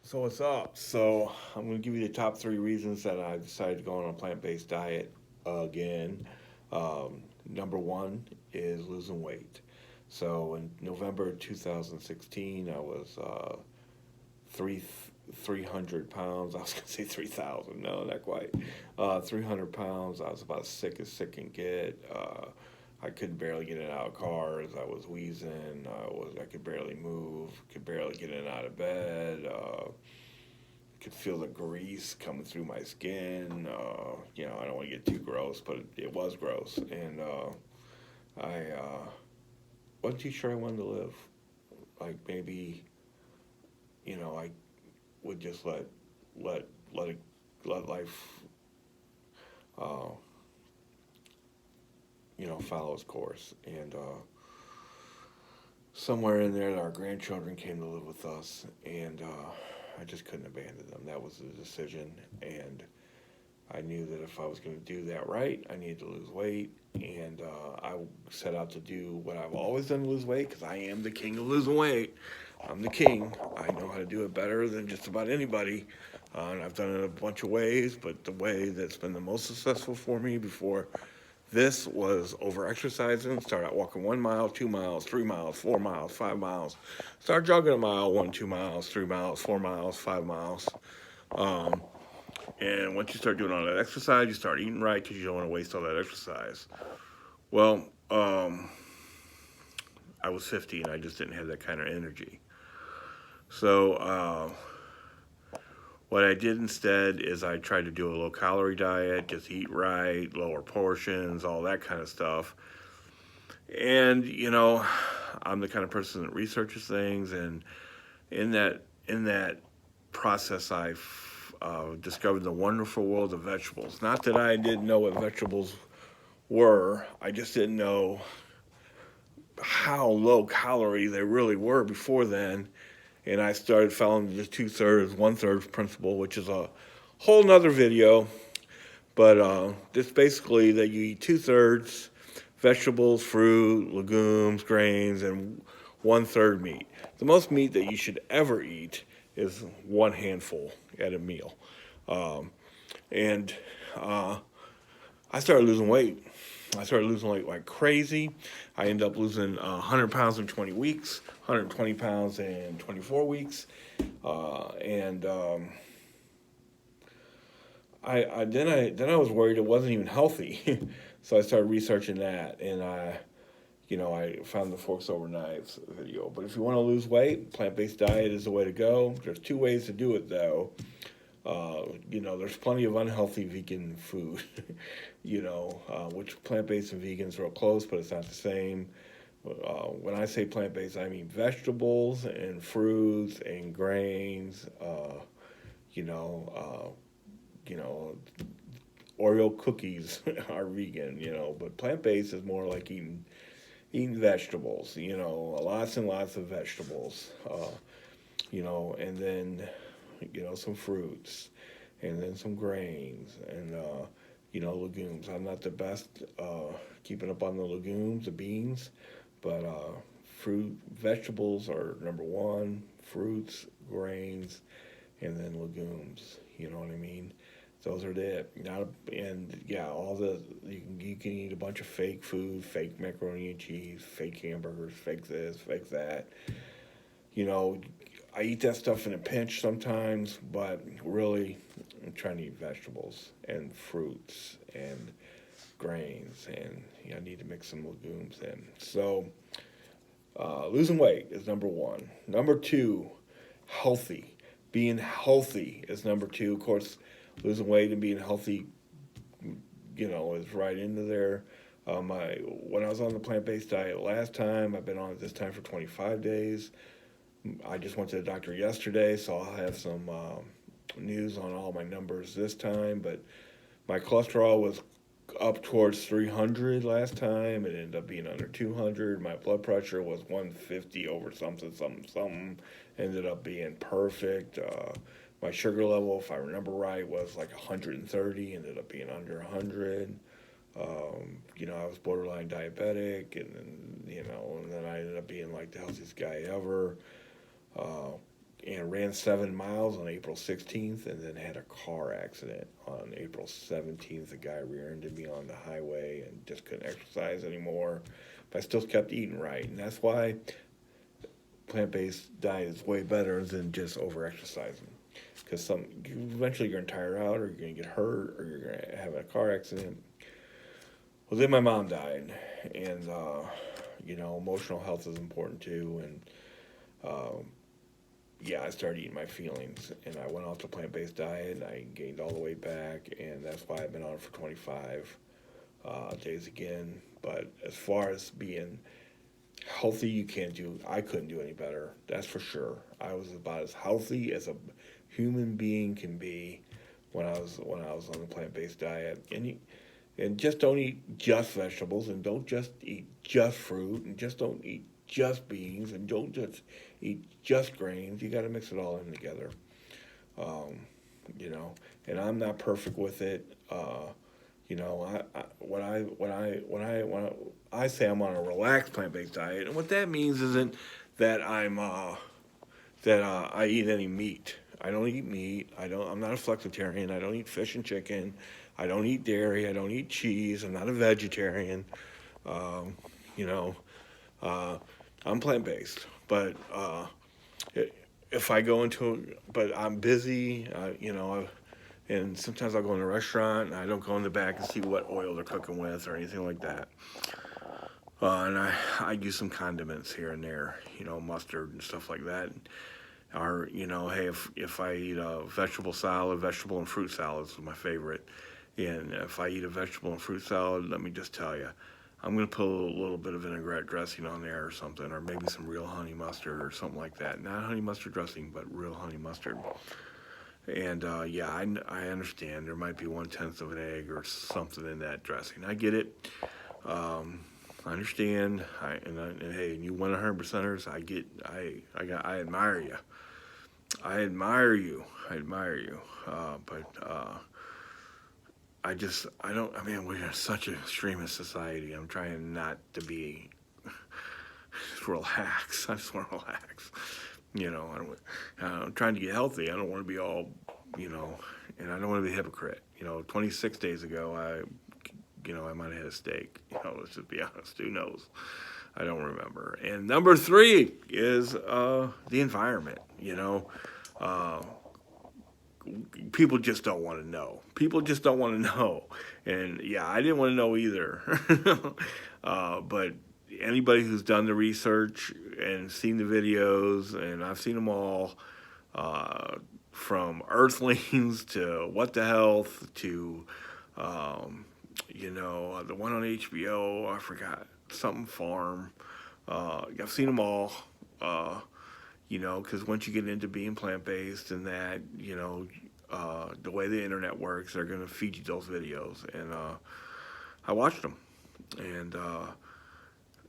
So what's up? So I'm going to give you the top three reasons that I decided to go on a plant-based diet again. Number one is losing weight. So in November 2016, I was three 300 pounds. I was going to say 3,000. No, not quite. 300 pounds. I was about as sick can get. I couldn't barely get in and out of cars. I was wheezing. I could barely move. Could barely get in and out of bed. Could feel the grease coming through my skin. I don't want to get too gross, but it was gross. And I wasn't too sure I wanted to live. Like maybe, I would just let let it let life, uh, follow its course. And somewhere in there, our grandchildren came to live with us, and I just couldn't abandon them. That was the decision, and I knew that if I was going to do that right, I needed to lose weight, and I set out to do what I've always done to lose weight because I am the king of losing weight. I'm the king. I know how to do it better than just about anybody, and I've done it a bunch of ways. But the way that's been the most successful for me before this was over exercising. Start out walking 1 mile, 2 miles, 3 miles, 4 miles, 5 miles. Start jogging a mile, 2 miles, 3 miles, 4 miles, 5 miles. Um, and once you start doing all that exercise, you start eating right because you don't want to waste all that exercise. Well, I was 50 and I just didn't have that kind of energy. So what I did instead is I tried to do a low calorie diet, just eat right, lower portions, all that kind of stuff. And I'm the kind of person that researches things, and in that process, I discovered the wonderful world of vegetables. Not that I didn't know what vegetables were, I just didn't know how low calorie they really were before then. And I started following the two-thirds, one-third principle, which is a whole nother video. But it's basically that you eat two-thirds vegetables, fruit, legumes, grains, and one-third meat. The most meat that you should ever eat is one handful at a meal. Um, and I started losing weight. I started losing weight like crazy. I ended up losing 100 pounds in 20 weeks, 120 pounds in 24 weeks. And then I was worried it wasn't even healthy. So I started researching that, and I found the Forks Over Knives video. But if you want to lose weight, plant-based diet is the way to go. There's two ways to do it, though. There's plenty of unhealthy vegan food, which plant-based and vegans are close, but it's not the same. When I say plant-based, I mean vegetables and fruits and grains. You know, you know, Oreo cookies are vegan, but plant-based is more like eating vegetables. Lots and lots of vegetables. And then some fruits, and then some grains, and legumes. I'm not the best keeping up on the legumes, the beans, but vegetables are number one. Fruits, grains, and then legumes. You know what I mean? Those are it. Not and yeah, all the you can eat a bunch of fake food, fake macaroni and cheese, fake hamburgers, fake this, fake that. You know, I eat that stuff in a pinch sometimes, but really, I'm trying to eat vegetables and fruits and grains, and I need to mix some legumes in. So, losing weight is number one. Number two, healthy. Being healthy is number two. Of course, losing weight and being healthy, is right into there. When I was on the plant based diet last time, I've been on it this time for 25 days. I just went to the doctor yesterday, so I'll have some news on all my numbers this time. But my cholesterol was up towards 300 last time. It ended up being under 200. My blood pressure was 150 over something, something, something. Ended up being perfect. My sugar level, if I remember right, was like 130. Ended up being under 100. I was borderline diabetic, and then I ended up being like the healthiest guy ever. Uh, and ran 7 miles on April 16th, and then had a car accident on April 17th. A guy rear-ended me on the highway and just couldn't exercise anymore. But I still kept eating right, and that's why plant-based diet is way better than just over-exercising. Because eventually you're going to tire out, or you're going to get hurt, or you're going to have a car accident. Well, then my mom died, and emotional health is important too, and I started eating my feelings, and I went off the plant-based diet, and I gained all the weight back, and that's why I've been on it for 25 days again. But as far as being healthy, I couldn't do any better. That's for sure. I was about as healthy as a human being can be when I was on the plant-based diet. And just don't eat just vegetables, and don't just eat just fruit, and just don't eat just beans, and don't just eat just grains. You got to mix it all in together. And I'm not perfect with it. When I say I'm on a relaxed plant-based diet, and what that means isn't that I eat any meat. I don't eat meat. I'm not a flexitarian. I don't eat fish and chicken. I don't eat dairy. I don't eat cheese. I'm not a vegetarian. I'm plant-based. But if I go but I'm busy, and sometimes I'll go in a restaurant, and I don't go in the back and see what oil they're cooking with or anything like that. And I use some condiments here and there, mustard and stuff like that. Or, hey, if I eat a vegetable and fruit salads is my favorite. And if I eat a vegetable and fruit salad, let me just tell you, I'm going to put a little bit of vinaigrette dressing on there or something, or maybe some real honey mustard or something like that. Not honey mustard dressing, but real honey mustard. And, I understand there might be 1/10 of an egg or something in that dressing. I get it. I understand. Hey, you 100%ers, I admire you. I admire you. We're such an extremist society. I'm trying not to be relax. I just want to relax. I'm trying to get healthy. I don't want to be all, and I don't want to be a hypocrite. 26 days ago, I might have had a steak. Let's just be honest. Who knows? I don't remember. And number 3 is the environment. People just don't want to know. And I didn't want to know either. But anybody who's done the research and seen the videos, and I've seen them all, from Earthlings to What the Health to, the one on HBO, I forgot, something farm. I've seen them all. Because once you get into being plant-based and that, the way the internet works, they're going to feed you those videos. And I watched them. And,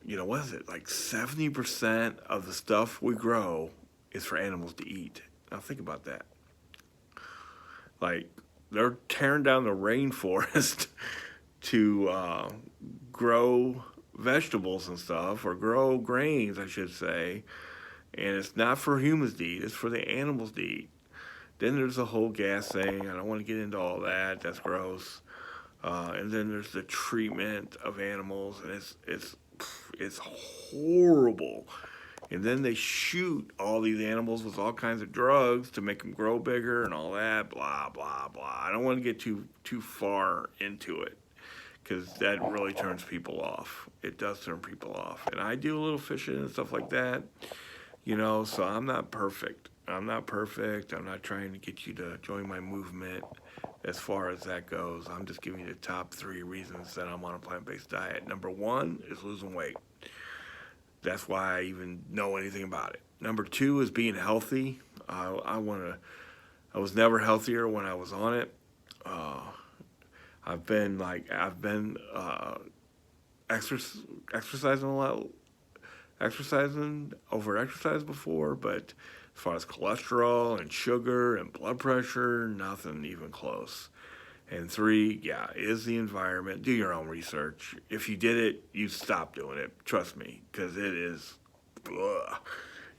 what is it? Like 70% of the stuff we grow is for animals to eat. Now think about that. Like, they're tearing down the rainforest to grow vegetables and stuff, or grow grains, I should say. And it's not for humans to eat, it's for the animals to eat. Then there's the whole gas thing. I don't want to get into all that. That's gross. And then there's the treatment of animals, and it's horrible. And then they shoot all these animals with all kinds of drugs to make them grow bigger and all that, blah, blah, blah. I don't want to get too far into it, because that really turns people off. It does turn people off. And I do a little fishing and stuff like that. So I'm not perfect. I'm not trying to get you to join my movement as far as that goes. I'm just giving you the top 3 reasons that I'm on a plant-based diet. Number 1 is losing weight. That's why I even know anything about it. Number 2 is being healthy. I was never healthier when I was on it. I've been exercising a lot. Over-exercise before, but as far as cholesterol and sugar and blood pressure, nothing even close. And 3, is the environment. Do your own research. If you did it, you'd stop doing it. Trust me, because it is,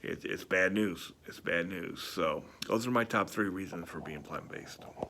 it's bad news. It's bad news. So those are my top 3 reasons for being plant based.